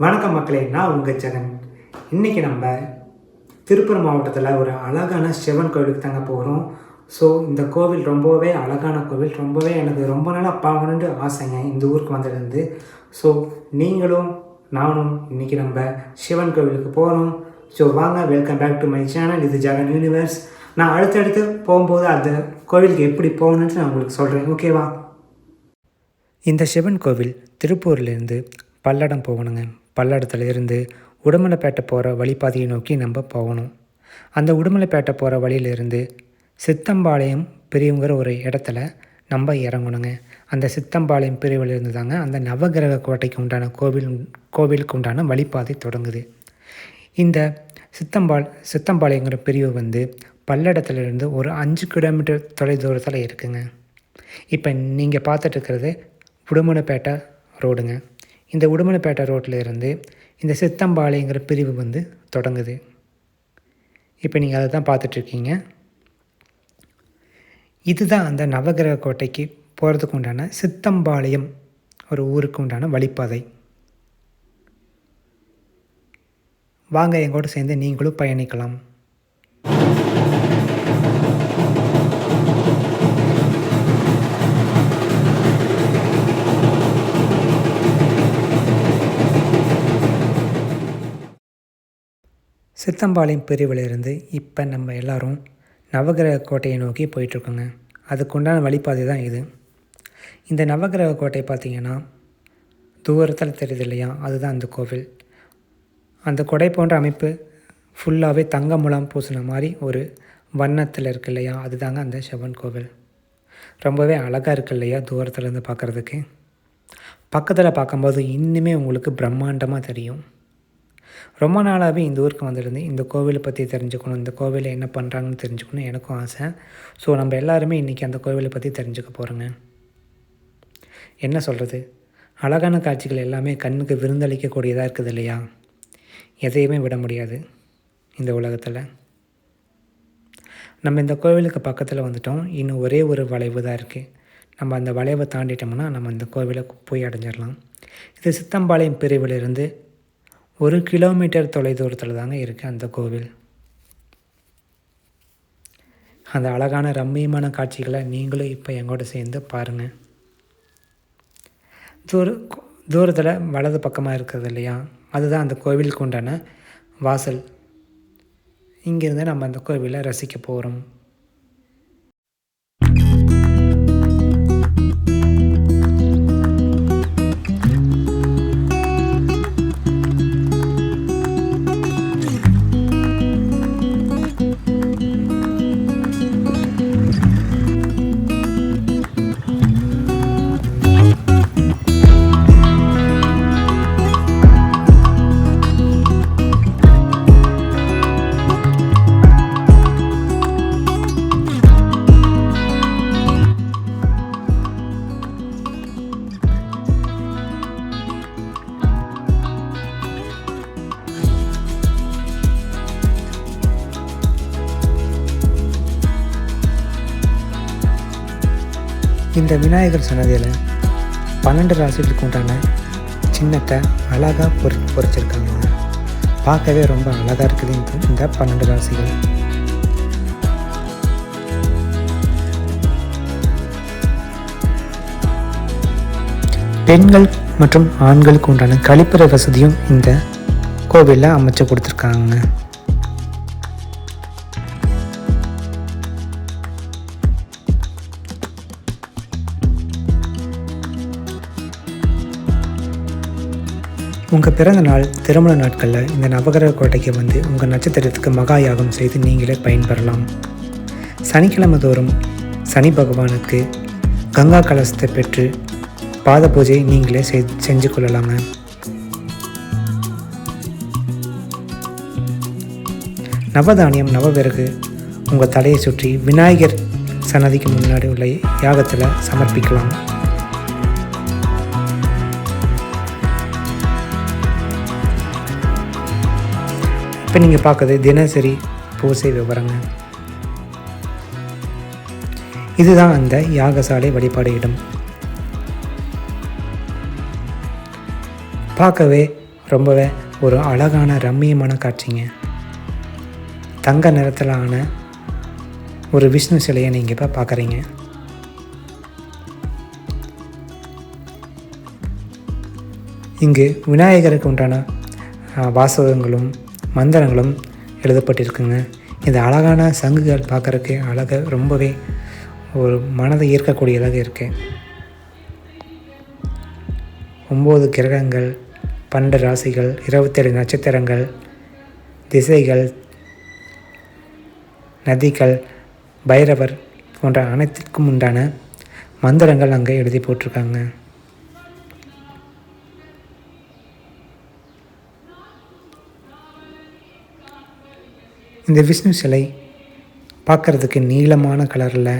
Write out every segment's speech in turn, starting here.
வணக்கம் மக்களே, நான் உங்கள் ஜெகன். இன்றைக்கி நம்ம திருப்பூர் மாவட்டத்தில் ஒரு அழகான சிவன் கோவிலுக்கு தாங்க போகிறோம். ஸோ இந்த கோவில் ரொம்பவே அழகான கோவில், ரொம்பவே எனக்கு ரொம்ப நாளாக பார்க்கணுன்ட்டு ஆசைங்க இந்த ஊருக்கு வந்ததுலேருந்து. ஸோ நீங்களும் நானும் இன்றைக்கி நம்ம சிவன் கோவிலுக்கு போகிறோம். ஸோ வாங்க, welcome back to my channel. இது ஜெகன் யூனிவர்ஸ். நான் அடுத்தடுத்து போகும்போது அந்த கோவிலுக்கு எப்படி போகணுன்ட்டு நான் உங்களுக்கு சொல்கிறேன், ஓகேவா? இந்த சிவன் கோவில் திருப்பூர்லேருந்து பல்லடம் போகணுங்க. பல்லடத்துலேருந்து உடுமலைப்பேட்டை போகிற வழிபாதையை நோக்கி நம்ம போகணும். அந்த உடுமலைப்பேட்டை போகிற வழியிலேருந்து சித்தம்பாளையம் பிரிவுங்கிற ஒரு இடத்துல நம்ம இறங்கணுங்க. அந்த சித்தம்பாளையம் பிரிவிலிருந்து தாங்க அந்த நவகிரக கோட்டைக்கு உண்டான கோவிலுக்கு உண்டான வழிபாதை தொடங்குது. இந்த சித்தம்பாளையங்கிற பிரிவு பல்லடத்துலேருந்து ஒரு 5 கிலோமீட்டர் தொலைதூரத்தில் இருக்குங்க. இப்போ நீங்கள் பார்த்துட்டு இருக்கிறது உடுமலைப்பேட்டை ரோடுங்க. இந்த உடுமலைப்பேட்டை ரோட்டில் இருந்து இந்த சித்தம்பாளையங்கிற பிரிவு தொடங்குது. இப்போ நீங்கள் அதை தான் பார்த்துட்ருக்கீங்க. இதுதான் அந்த நவகிரக கோட்டைக்கு போகிறதுக்கு உண்டான சித்தம்பாளையம் ஒரு ஊருக்கு உண்டான வழிபாதை. வாங்க, எங்கூட சேர்ந்து நீங்களும் பயணிக்கலாம். சித்தம்பாளையம் பிரிவிலிருந்து இப்போ நம்ம எல்லோரும் நவகிரக கோட்டையை நோக்கி போயிட்டுருக்கோங்க. அதுக்குண்டான வழிபாதை தான் இது. இந்த நவகிரக கோட்டை பார்த்திங்கன்னா தூரத்தில் தெரியுது இல்லையா, அதுதான் அந்த கோவில். அந்த கொடை போன்ற அமைப்பு ஃபுல்லாகவே தங்க முலாம் பூசின மாதிரி ஒரு வண்ணத்தில் இருக்கு இல்லையா, அதுதாங்க அந்த சிவன் கோவில். ரொம்பவே அழகாக இருக்குது இல்லையா தூரத்துலேருந்து பார்க்குறதுக்கு. பக்கத்தில் பார்க்கும்போது இன்னுமே உங்களுக்கு பிரம்மாண்டமாக தெரியும். ரொம்ப நாளாகவே இந்த ஊருக்கு வந்துருந்து இந்த கோவிலை பற்றி தெரிஞ்சுக்கணும், இந்த கோவிலை என்ன பண்ணுறாங்கன்னு தெரிஞ்சுக்கணும் எனக்கும் ஆசை. ஸோ நம்ம எல்லாருமே இன்றைக்கி அந்த கோவிலை பற்றி தெரிஞ்சுக்க போகிறோங்க. என்ன சொல்கிறது, அழகான காட்சிகள் எல்லாமே கண்ணுக்கு விருந்தளிக்கக்கூடியதாக இருக்குது இல்லையா, எதையுமே விட முடியாது இந்த உலகத்தில். நம்ம இந்த கோவிலுக்கு பக்கத்தில் வந்துட்டோம். இன்னும் ஒரே ஒரு வளைவு தான் இருக்குது. நம்ம அந்த வளைவை தாண்டிட்டோம்னா நம்ம இந்த கோவிலை போய் அடைஞ்சிடலாம். இது சித்தம்பாளையம் பிரிவிலிருந்து 1 கிலோமீட்டர் தொலைதூரத்தில் தாங்க இருக்குது அந்த கோவில். அந்த அழகான ரம்மியமான காட்சிகளை நீங்களும் இப்போ எங்கூட சேர்ந்து பாருங்கள். தூரத்தில் வலது பக்கமாக இருக்கிறது இல்லையா, அதுதான் அந்த கோவிலுக்கு உண்டான வாசல். இங்கேருந்து நம்ம அந்த கோவிலை ரசிக்க போகிறோம். இந்த விநாயகர் சன்னதியில் 12 ராசிகளுக்கு உண்டான சின்னத்தை அழகாக பொறிச்சிருக்காங்க. பார்க்கவே ரொம்ப அழகாக இருக்குது இந்த 12 ராசிகள். பெண்கள் மற்றும் ஆண்களுக்கு உண்டான கழிப்பறை வசதியும் இந்த கோவிலில் அமைச்சு கொடுத்துருக்காங்க. உங்கள் பிறந்த நாள், திருமண நாட்களில் இந்த நவகிரக கோட்டைக்கு உங்கள் நட்சத்திரத்துக்கு மகா யாகம் செய்து நீங்களே பயன்பெறலாம். சனிக்கிழமை தோறும் சனி பகவானுக்கு கங்கா கலசத்தை பெற்று பாத பூஜை நீங்களே செஞ்சு கொள்ளலாங்க. நவதானியம், நவவிறகு உங்கள் தலையை சுற்றி விநாயகர் சன்னதிக்கு முன்னாடி உள்ள யாகத்தில் சமர்ப்பிக்கலாம். இப்போ நீங்கள் பார்க்குறது தினசரி பூசை விவரங்க. இதுதான் அந்த யாகசாலை வழிபாடு இடம். பார்க்கவே ரொம்பவே ஒரு அழகான ரம்மியமான காட்சிங்க. தங்க நிறத்தில் ஆன ஒரு விஷ்ணு சிலையை நீங்கள் இப்போ பார்க்குறீங்க. இங்கு விநாயகருக்கு உண்டான வாசகங்களும் மந்திரங்களும் எழுதப்பட்டிருக்குங்க. இந்த அழகான சங்குகள் பார்க்குறதுக்கு ரொம்பவே ஒரு மனதை ஈர்க்கக்கூடியதாக இருக்குது. 9 கிரகங்கள், 12 ராசிகள், 27 நட்சத்திரங்கள், திசைகள், நதிகள், பைரவர் போன்ற அனைத்திற்கும் உண்டான மந்திரங்கள் அங்கே எழுதி போட்டிருக்காங்க. இந்த விஷ்ணு சிலை பார்க்குறதுக்கு நீளமான கலரில்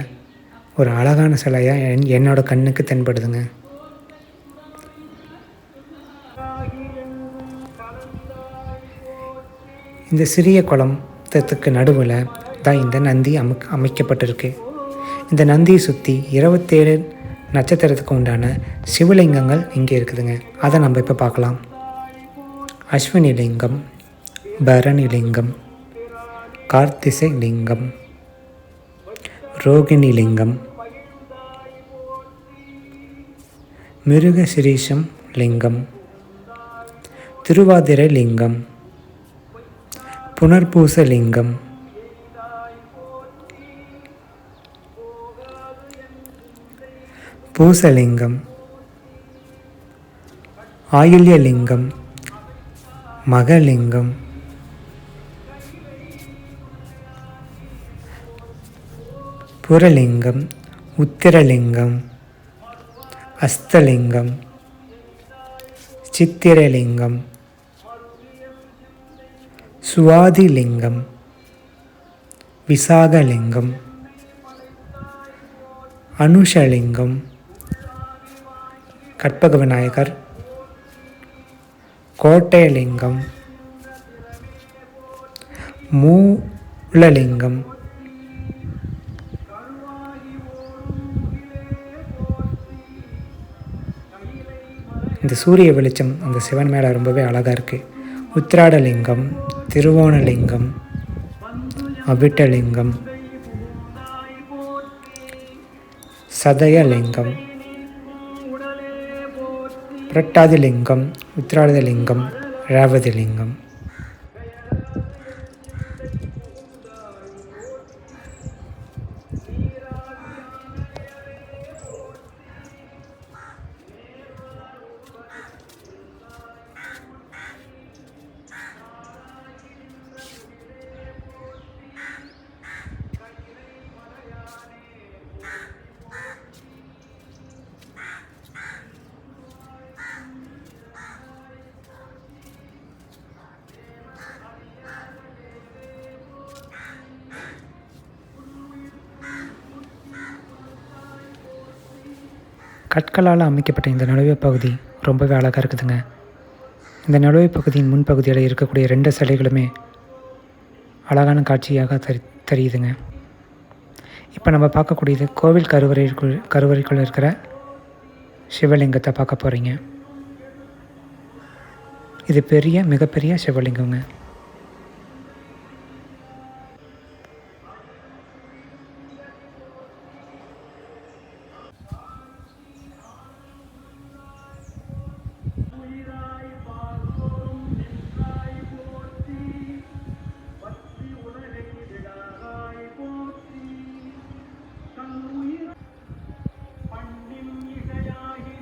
ஒரு அழகான சிலையாக என்னோட கண்ணுக்கு தென்படுதுங்க. இந்த சிறிய குளத்துக்கு நடுவில் தான் இந்த நந்தி அமைக்கப்பட்டிருக்கு. இந்த நந்தியை சுற்றி 27 நட்சத்திரத்துக்கு உண்டான சிவலிங்கங்கள் இங்கே இருக்குதுங்க. அதை நம்ம இப்போ பார்க்கலாம். அஸ்வினி லிங்கம், பரணி லிங்கம், கார்த்திசை லிங்கம், ரோகிணி லிங்கம், மிருகசிரீஷம் லிங்கம், திருவாதிரை லிங்கம், புனர்பூச லிங்கம், பூசலிங்கம், ஆயுள்யலிங்கம், மகலிங்கம், புரலிங்கம், உத்திரலிங்கம், அஸ்தலிங்கம், சித்திரலிங்கம், சுவாதிலிங்கம், விசாகலிங்கம், அனுஷலிங்கம், கற்பக விநாயகர், கோட்டையலிங்கம், மூலலிங்கம், இந்த சூரிய வெளிச்சம் அந்த சிவன் மேலே ரொம்பவே அழகாக இருக்குது. உத்திராடலிங்கம், திருவோணலிங்கம், அவிட்டலிங்கம், சதயலிங்கம், புரட்டாதிலிங்கம், உத்திராடலிங்கம், ரேவதிலிங்கம். கற்களால் அமைக்கப்பட்ட இந்த நுழைவுப் பகுதி ரொம்பவே அழகாக இருக்குதுங்க. இந்த நுழைவுப் பகுதியின் முன்பகுதியில் இருக்கக்கூடிய 2 சிலைகளுமே அழகான காட்சியாக தெரியுதுங்க. இப்போ நம்ம பார்க்கக்கூடியது கோவில் கருவறைக்குள் இருக்கிற சிவலிங்கத்தை பார்க்க போகிறீங்க. இது மிகப்பெரிய சிவலிங்கங்க.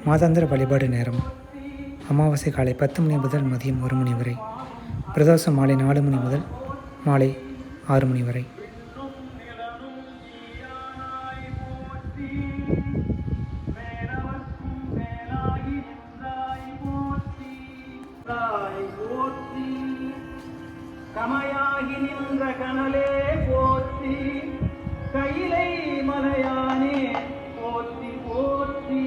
மாதாந்திர வழிபாடு நேரம் அமாவாசை காலை 10 மணி முதல் மதியம் 1 மணி வரை, பிரதோஷம் மாலை 4 மணி முதல் மாலை 6 மணி வரை. கமையாகி நின்ற கனலே போற்றி, கையிலை மலையானே போற்றி போற்றி.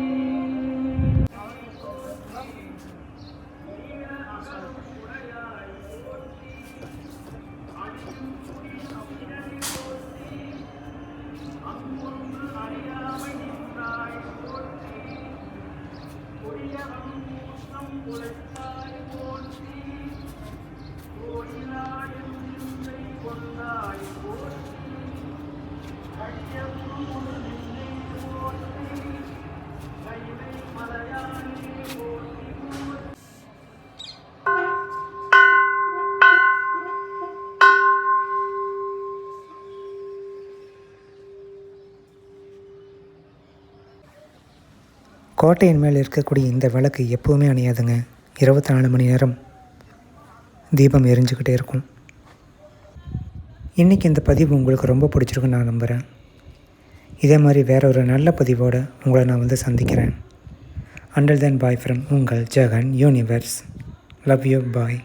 கோட்டையின் மேல் இருக்கக்கூடிய இந்த விளக்கு எப்போவுமே அணையாதுங்க. 24 மணி நேரம் தீபம் எரிஞ்சுக்கிட்டே இருக்கும். இன்றைக்கி இந்த பதிவு உங்களுக்கு ரொம்ப பிடிச்சிருக்குன்னு நான் நம்புகிறேன். இதே மாதிரி வேற ஒரு நல்ல பதிவோடு உங்களை நான் சந்திக்கிறேன். Until then, bye from உங்கள் Jagan universe. Love you, bye.